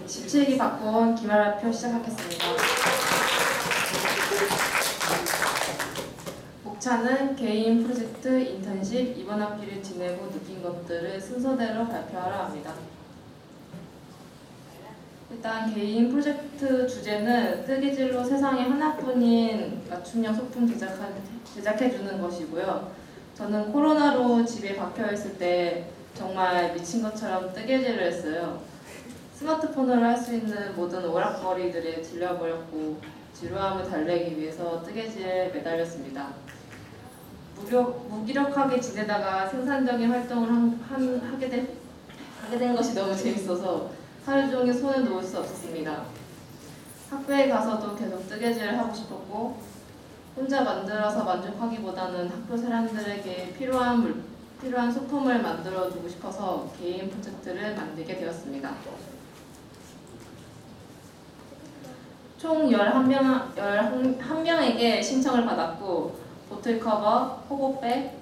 17기 바꾼 기말발표 시작하겠습니다. 목차는 개인 프로젝트, 인턴십, 이번 학기를 지내고 느낀 것들을 순서대로 발표하려 합니다. 일단 개인 프로젝트 주제는 뜨개질로 세상에 하나뿐인 맞춤형 소품 제작해주는 것이고요. 저는 코로나로 집에 박혀있을 때 정말 미친 것처럼 뜨개질을 했어요. 스마트폰으로 할 수 있는 모든 오락거리들에 질려버렸고 지루함을 달래기 위해서 뜨개질에 매달렸습니다. 무기력하게 지내다가 생산적인 활동을 하게 된 것이 너무 재밌어서 하루 종일 손을 놓을 수 없었습니다. 학교에 가서도 계속 뜨개질을 하고 싶었고 혼자 만들어서 만족하기보다는 학교 사람들에게 필요한 소품을 만들어주고 싶어서 개인 프로젝트를 만들게 되었습니다. 총 11명에게 신청을 받았고 보틀 커버, 호보백,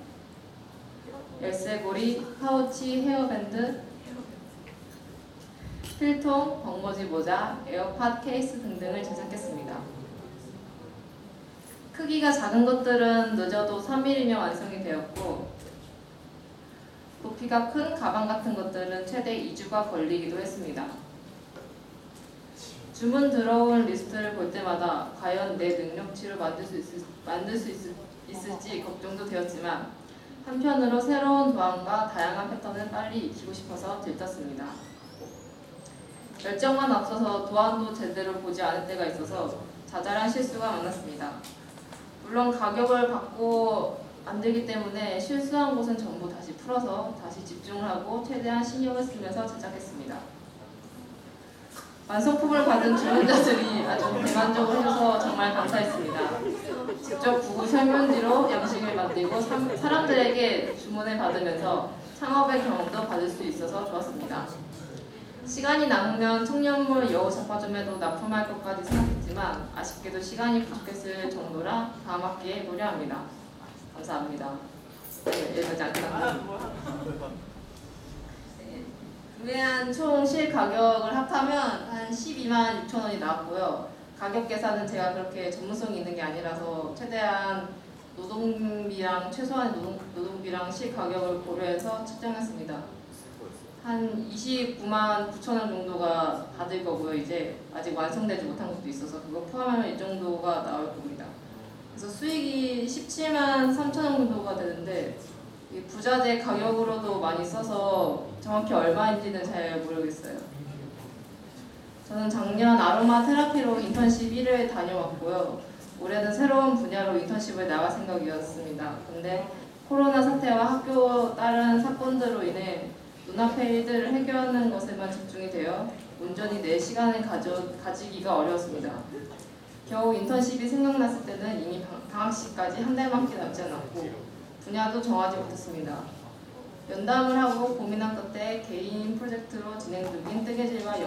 열쇠고리, 파우치, 헤어밴드, 필통, 벙버지 모자, 에어팟 케이스 등등을 제작했습니다. 크기가 작은 것들은 늦어도 3일이면 완성이 되었고 부피가 큰 가방 같은 것들은 최대 2주가 걸리기도 했습니다. 주문 들어온 리스트를 볼 때마다 과연 내 능력치로 만들 수 있을지 걱정도 되었지만 한편으로 새로운 도안과 다양한 패턴을 빨리 익히고 싶어서 들떴습니다. 열정만 앞서서 도안도 제대로 보지 않을 때가 있어서 자잘한 실수가 많았습니다. 물론 가격을 받고 만들기 때문에 실수한 곳은 전부 다시 풀어서 다시 집중을 하고 최대한 신경을 쓰면서 제작했습니다. 완성품을 받은 주문자들이 아주 대만족을 해줘서 정말 감사했습니다. 직접 구글 설문지로 양식을 만들고 사람들에게 주문을 받으면서 창업의 경험도 받을 수 있어서 좋았습니다. 시간이 남으면 청년물 여우 잡화점에도 납품할 것까지 생각했지만 아쉽게도 시간이 부족했을 정도라 다음 학기에 노려합니다. 감사합니다. 여기까지 할게요. 구매한 총 실가격을 합하면 한 12만 6천 원이 나왔고요. 가격 계산은 제가 그렇게 전문성이 있는 게 아니라서 최대한 최소한 노동비랑 실가격을 고려해서 측정했습니다. 한 29만 9천 원 정도가 받을 거고요. 이제 아직 완성되지 못한 것도 있어서 그거 포함하면 이 정도가 나올 겁니다. 그래서 수익이 17만 3천 원 정도가 되는데 부자재 가격으로도 많이 써서 정확히 얼마인지는 잘 모르겠어요. 저는 작년 아로마 테라피로 인턴십 1회 다녀왔고요. 올해는 새로운 분야로 인턴십을 나갈 생각이었습니다. 근데 코로나 사태와 학교 다른 사건들로 인해 눈앞의 일들을 해결하는 것에만 집중이 되어 온전히 내 시간을 가지기가 어려웠습니다. 겨우 인턴십이 생각났을 때는 이미 방학시까지 한 달밖에 남지 않았고 분야도 정하지 못했습니다. 연담을 하고 고민한 끝에 개인 프로젝트로 진행 중인 뜨개질과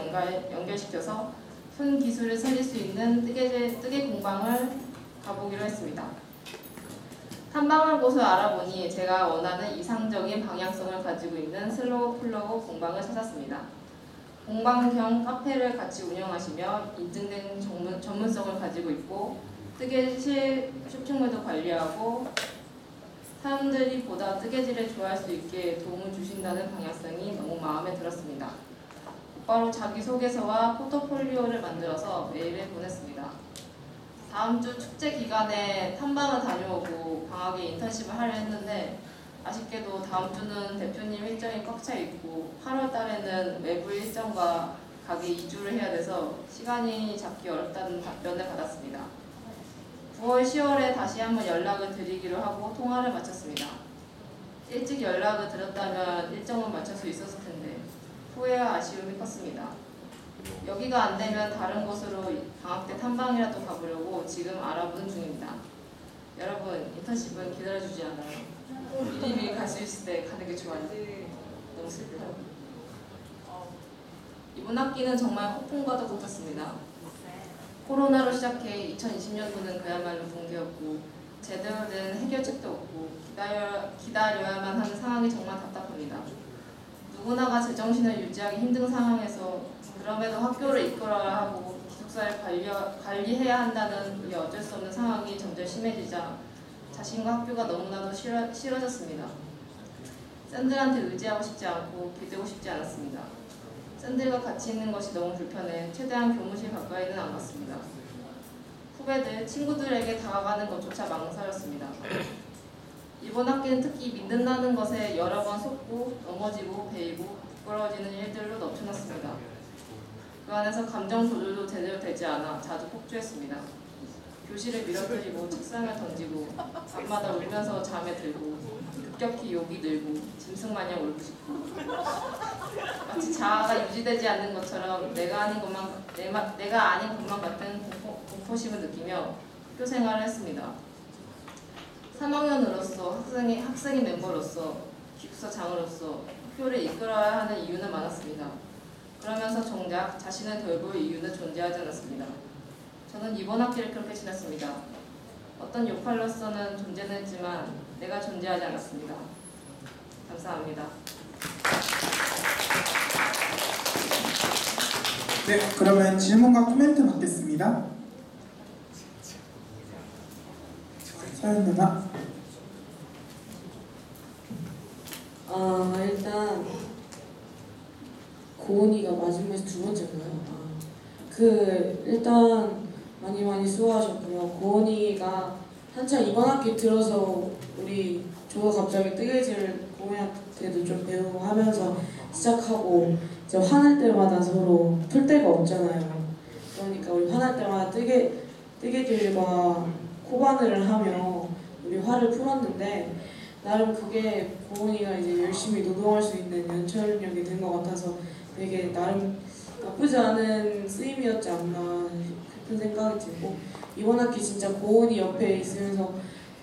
연결시켜서 손 기술을 살릴 수 있는 뜨개 공방을 가보기로 했습니다. 탐방한 곳을 알아보니 제가 원하는 이상적인 방향성을 가지고 있는 슬로우 플로우 공방을 찾았습니다. 공방 겸 카페를 같이 운영하시며 인증된 전문성을 가지고 있고 뜨개질 쇼핑몰도 관리하고 사람들이 보다 뜨개질을 좋아할 수 있게 도움을 주신다는 방향성이 너무 마음에 들었습니다. 곧바로 자기소개서와 포트폴리오를 만들어서 메일을 보냈습니다. 다음 주 축제 기간에 탐방을 다녀오고 방학에 인턴십을 하려 했는데 아쉽게도 다음 주는 대표님 일정이 꽉 차 있고 8월 달에는 외부 일정과 가게 2주를 해야 돼서 시간이 잡기 어렵다는 답변을 받았습니다. 9월, 10월에 다시 한번 연락을 드리기로 하고 통화를 마쳤습니다. 일찍 연락을 드렸다면 일정을 맞출 수 있었을 텐데 후회와 아쉬움이 컸습니다. 여기가 안 되면 다른 곳으로 방학 때 탐방이라도 가보려고 지금 알아보는 중입니다. 여러분, 인턴십은 기다려주지 않아요. 미리미리 갈 수 있을 때 가는 게 좋아요. 너무 슬퍼요. 이번 학기는 정말 폭풍과도 같았습니다. 코로나로 시작해 2020년도는 그야말로 붕괴였고 제대로 된 해결책도 없고 기다려야만 하는 상황이 정말 답답합니다. 누구나가 제정신을 유지하기 힘든 상황에서 그럼에도 학교를 이끌어야 하고 기숙사를 관리해야 한다는 이 어쩔 수 없는 상황이 점점 심해지자 자신과 학교가 너무나도 싫어졌습니다. 쌤들한테 의지하고 싶지 않고 기대고 싶지 않았습니다. 쌤들과 같이 있는 것이 너무 불편해 최대한 교무실 가까이는 안 갔습니다. 후배들, 친구들에게 다가가는 것조차 망설였습니다. 이번 학기는 특히 믿는다는 것에 여러 번 속고 넘어지고 베이고 부끄러워지는 일들로 넘쳐났습니다. 그 안에서 감정 조절도 제대로 되지 않아 자주 폭주했습니다. 교실을 밀어뜨리고 책상을 던지고 밤마다 울면서 잠에 들고 급격히 욕이 늘고 짐승마냥 울고 싶고 마치 자아가 유지되지 않는 것처럼 내가 아닌 것만 같은 공포심을 느끼며 학교 생활을 했습니다. 3학년으로서 학생의 멤버로서 기숙사장으로서 학교를 이끌어야 하는 이유는 많았습니다. 그러면서 정작 자신을 돌볼 이유는 존재하지 않았습니다. 저는 이번 학기를 그렇게 지냈습니다. 어떤 요팔로서는 존재는 했지만 내가 존재하지 않았습니다. 감사합니다. 네, 그러면 질문과 코멘트 받겠습니다. 서연 누나. 일단 고은이가 마지막에 두 번째인가요? 일단 많이 수고하셨고요. 고은이가 한창 이번 학기 들어서 우리 조가 갑자기 뜨개질 고은이한테도 좀 배우고 하면서 시작하고 이제 화날 때마다 서로 풀 데가 없잖아요. 그러니까 우리 화날 때마다 뜨개질과 코바늘을 하며 우리 화를 풀었는데 나름 그게 고은이가 이제 열심히 노동할 수 있는 연철력이 된 것 같아서 되게 나름 나쁘지 않은 쓰임이었지 않나 싶은 생각이 들고 이번 학기 진짜 고은이 옆에 있으면서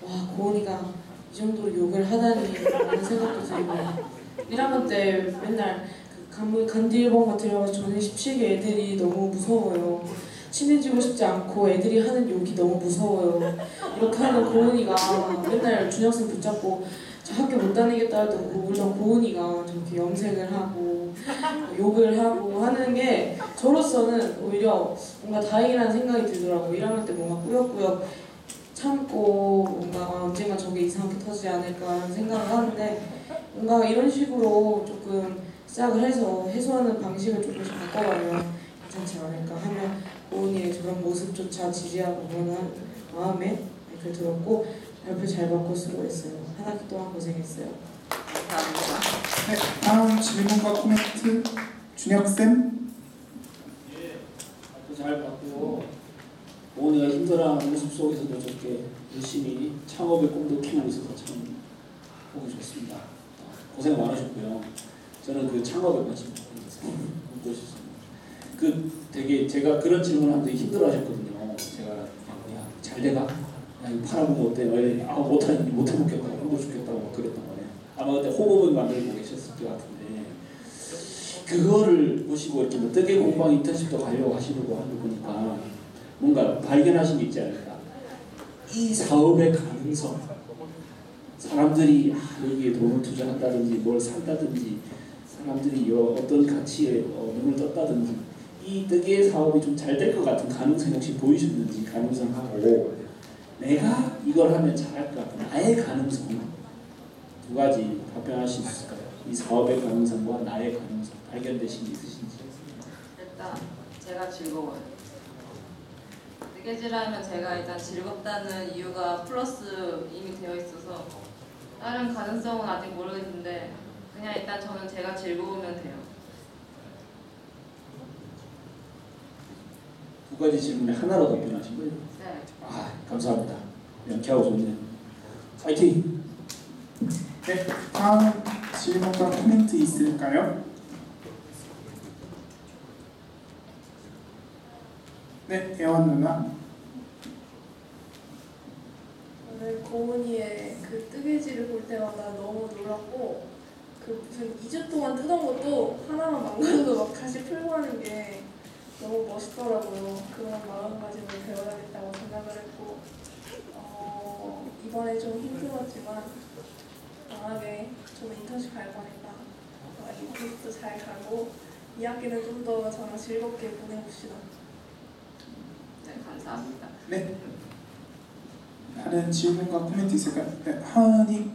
와 고은이가 이 정도로 욕을 하다니 라는 생각도 들고 1학년 때 맨날 간디일본가 들여가지고 저는 17개 애들이 너무 무서워요. 친해지고 싶지 않고 애들이 하는 욕이 너무 무서워요. 이렇게 하는 고은이가 맨날 준혁쌤 붙잡고 저 학교 못 다니겠다 해도 울던 고은이가 저렇게 염색을 하고 욕을 하고 하는 게 저로서는 오히려 뭔가 다행이라는 생각이 들더라고요. 1학년 때 뭔가 꾸역꾸역 참고 뭔가 언젠가 저게 이상하게 터지지 않을까 하는 생각을 하는데 뭔가 이런 식으로 조금 시작을 해서 해소하는 방식을 조금씩 바꿔가면 괜찮지 않을까 하며 고은이의 저런 모습조차 지지하고 그러는 마음에 이렇게 들었고 발표 잘 받고 수고했어요. 한 학기 동안 고생했어요. 감사합니다. 네, 다음 질문과 코멘트 준혁쌤. 발표 잘 받고 고은이가 힘들어하는 모습 속에서도 저렇게 열심히 창업의 꿈도 키우고 있어서 참 보기 좋습니다. 고생 많으셨고요. 저는 그 창업에 관심 갖고 있었습니다. 되게 제가 그런 질문을 하면 되게 힘들어하셨거든요. 제가 잘 돼가? 야 이거 팔아보면 어때? 못해먹겠다고 힘들어 죽겠다고 막 그랬단 말이에요. 아마 그때 호흡을 만들고 계셨을 것 같은데 그거를 보시고 이렇게 뭐 뜨개 공방 인턴십도 가려고 하시려고 하는 거 보니까 뭔가 발견하신 게 있지 않을까. 이 사업의 가능성, 사람들이 여기에 돈을 투자한다든지 뭘 산다든지 사람들이 어떤 가치에 눈을 떴다든지 이 뜨개 사업이 좀 잘 될 것 같은 가능성 혹시 보이셨는지 가능성하고 내가 이걸 하면 잘할 것 같은 나의 가능성 두 가지 답변하실 수 있을까요? 이 사업의 가능성과 나의 가능성 발견되신 게 있으신지. 일단 제가 즐거워요. 뜨개질하면 제가 일단 즐겁다는 이유가 플러스 이미 되어 있어서 다른 가능성은 아직 모르겠는데 그냥 일단 저는 제가 즐거우면 돼요. 두 가지 질문에 하나로 답변하신 거예요? 네. 감사합니다. 명쾌하고 좋네요. 파이팅! 네, 다음 질문과 코멘트 있을까요? 네, 예원 누나. 오늘 고은이의 그 뜨개질을 볼 때마다 너무 놀랐고 그 무슨 2주 동안 뜨던 것도 하나만 망가져도 막 다시 풀고 하는 게 너무 멋있더라고요. 그런 마음가짐을 배워야겠다고 생각을 했고 이번에 좀 힘들었지만 강하게 저는 인턴십 갈 거니까 이 코스도 잘 가고 2학기는 좀 더 저랑 즐겁게 보내봅시다. 네, 감사합니다. 네. 다른 질문과 코멘트 있을까요? 네, 하은이.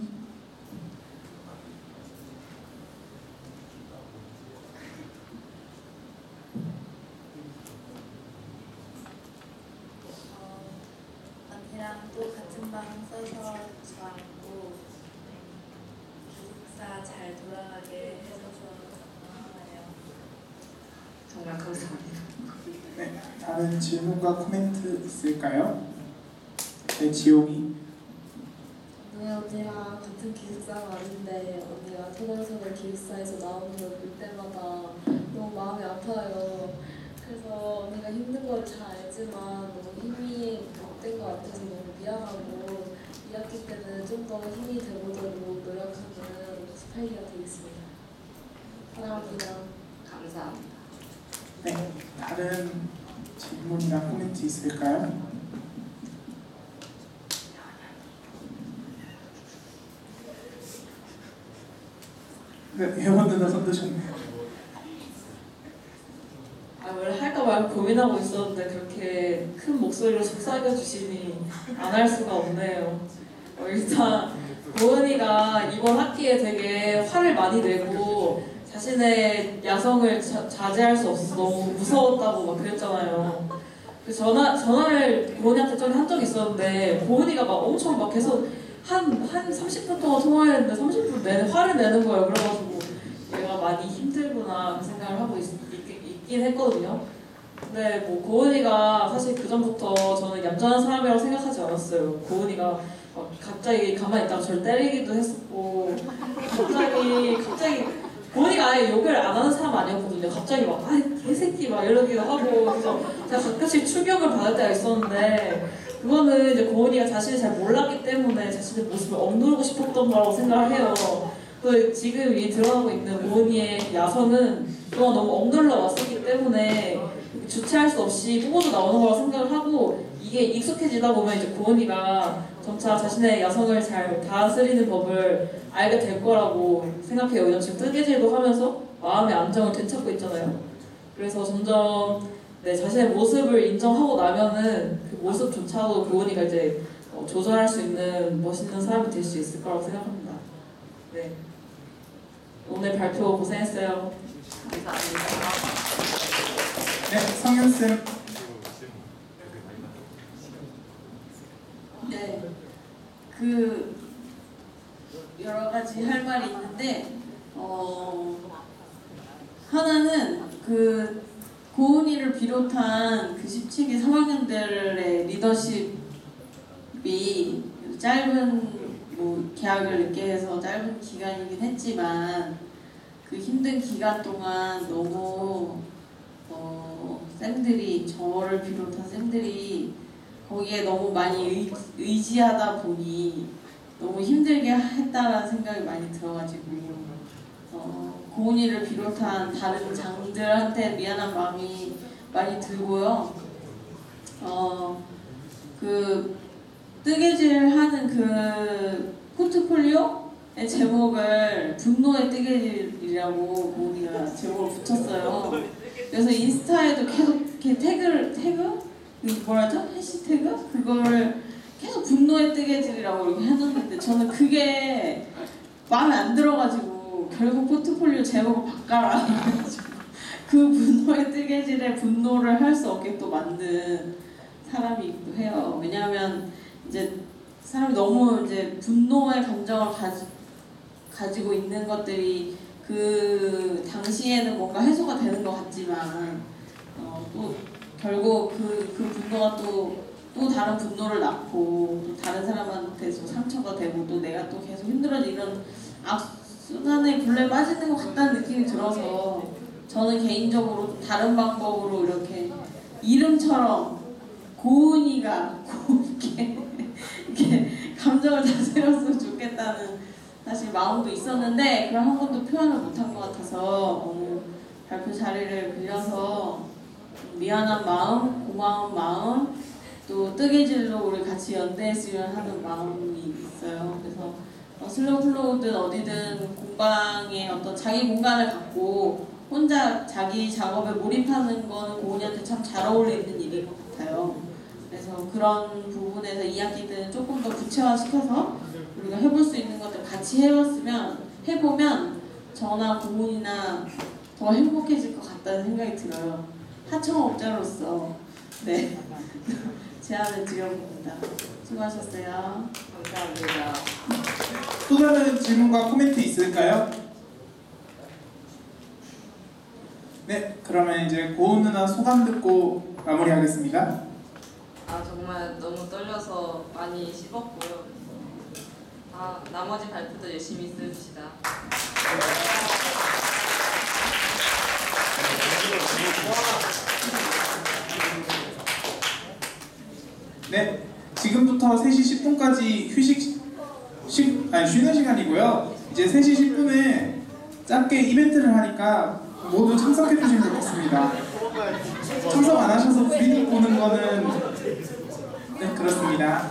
언니랑 또 같은 방 써서 좋았고 기숙사 잘 돌아가게 해줘서 고마워요. 정말 감사합니다. 네, 다른 질문과 코멘트 있을까요? 네, 지용이. 네, 언니랑 같은 기숙사가 아닌데 언니가 토달서들 기숙사에서 나오는 걸 볼 때마다 너무 마음이 아파요. 그래서 언니가 힘든 걸 잘 알지만 너무 힘이 못된 것 같아서 너무 미안하고 2학기 때는 좀 더 힘이 되보도록 노력하는 스파이가 되겠습니다. 사랑합니다. 감사합니다. 네, 다른 질문이나 코멘트 있을까요? 네, 혜원 누나 손 드셨네요. 원래 할까 말까 고민하고 있었는데 그렇게 큰 목소리로 속삭여 주시니 안 할 수가 없네요. 일단 고은이가 이번 학기에 되게 화를 많이 내고 자신의 야성을 자제할 수 없어서 너무 무서웠다고 막 그랬잖아요. 그 전화를 고은이한테 전에 한 적이 있었는데 고은이가 막 엄청 막 계속 한 30분 동안 통화했는데 30분 내내 화를 내는 거예요. 그래가지고 얘가 많이 힘들구나 그 생각을 하고 있긴 했거든요. 근데 뭐 고은이가 사실 그 전부터 저는 얌전한 사람이라고 생각하지 않았어요. 고은이가 갑자기 가만히 있다가 저를 때리기도 했었고 갑자기 고은이가 아예 욕을 안 하는 사람 아니었거든요. 갑자기 막 아이 개새끼 막 이러기도 하고 그래서 제가 가끔씩 충격을 받을 때가 있었는데 그거는 이제 고은이가 자신을 잘 몰랐기 때문에 자신의 모습을 억누르고 싶었던 거라고 생각을 해요. 그 지금 이 드러나고 있는 고은이의 야성은 그동안 너무 억눌러 왔었기 때문에 주체할 수 없이 뿜어져 나오는 거라고 생각을 하고 이게 익숙해지다 보면 이제 고은이가 점차 자신의 야성을 잘 다스리는 법을 알게 될 거라고 생각해요. 왜냐면 지금 뜨개질도 하면서 마음의 안정을 되찾고 있잖아요. 그래서 점점 자신의 모습을 인정하고 나면은 그 모습조차도 고은이가 이제 조절할 수 있는 멋있는 사람이 될 수 있을 거라고 생각합니다. 네. 오늘 발표 고생했어요. 감사합니다. 네, 성현쌤. 네, 그 여러 가지 할 말이 있는데 하나는 그 고은이를 비롯한 그 17기 3학년들의 리더십이 짧은 계약을 늦게 해서 짧은 기간이긴 했지만 그 힘든 기간 동안 너무 쌤들이 저를 비롯한 쌤들이 거기에 너무 많이 의지하다 보니 너무 힘들게 했다라는 생각이 많이 들어가지고 고은이를 비롯한 다른 장들한테 미안한 마음이 많이 들고요. 그 뜨개질 하는 그 포트폴리오의 제목을 분노의 뜨개질이라고 고은이가 제목을 붙였어요. 그래서 인스타에도 계속 이렇게 태그? 뭐라죠? 해시태그? 그거를 계속 분노의 뜨개질이라고 이렇게 해놨는데 저는 그게 마음에 안 들어가지고 결국 포트폴리오 제목을 바꿔라 그래가지고 그 분노의 뜨개질에 분노를 할 수 없게 또 만든 사람이기도 해요. 왜냐하면 이제 사람이 너무 이제 분노의 감정을 가지고 있는 것들이 그 당시에는 뭔가 해소가 되는 것 같지만 또 결국 그 분노가 또 다른 분노를 낳고 또 다른 사람한테서 상처가 되고 또 내가 또 계속 힘들어지는 이런 악순환의 굴레에 빠지는 것 같다는 느낌이 들어서 저는 개인적으로 다른 방법으로 이렇게 이름처럼 고은이가 곱게 이렇게 감정을 다스렸으면 좋겠다는 사실 마음도 있었는데 그걸 한 번도 표현을 못한 것 같아서 오늘 발표 자리를 빌려서 미안한 마음, 고마운 마음, 또 뜨개질로 우리 같이 연대했으면 하는 마음이 있어요. 그래서 슬로우 플로우든 어디든 공방에 어떤 자기 공간을 갖고 혼자 자기 작업에 몰입하는 거는 고은이한테 참 잘 어울리는 일인 것 같아요. 그래서 그런 부분에서 2학기 때는 조금 더 구체화시켜서 우리가 해볼 수 있는 것들 같이 해보면 저나 고은이나 더 행복해질 것 같다는 생각이 들어요. 하청업자로서 네 제안을 드려봅니다. 수고하셨어요. 감사합니다. 또 다른 질문과 코멘트 있을까요? 네, 그러면 이제 고은 누나 소감 듣고 마무리하겠습니다. 정말 너무 떨려서 많이 씹었고요. 나머지 발표도 열심히 씁시다. 네, 지금부터 3시 10분까지 쉬는 시간이고요. 이제 3시 10분에 짧게 이벤트를 하니까 모두 참석해 주시면 좋겠습니다. 참석 안 하셔서 브리딩 보는 거는 네, 그렇습니다.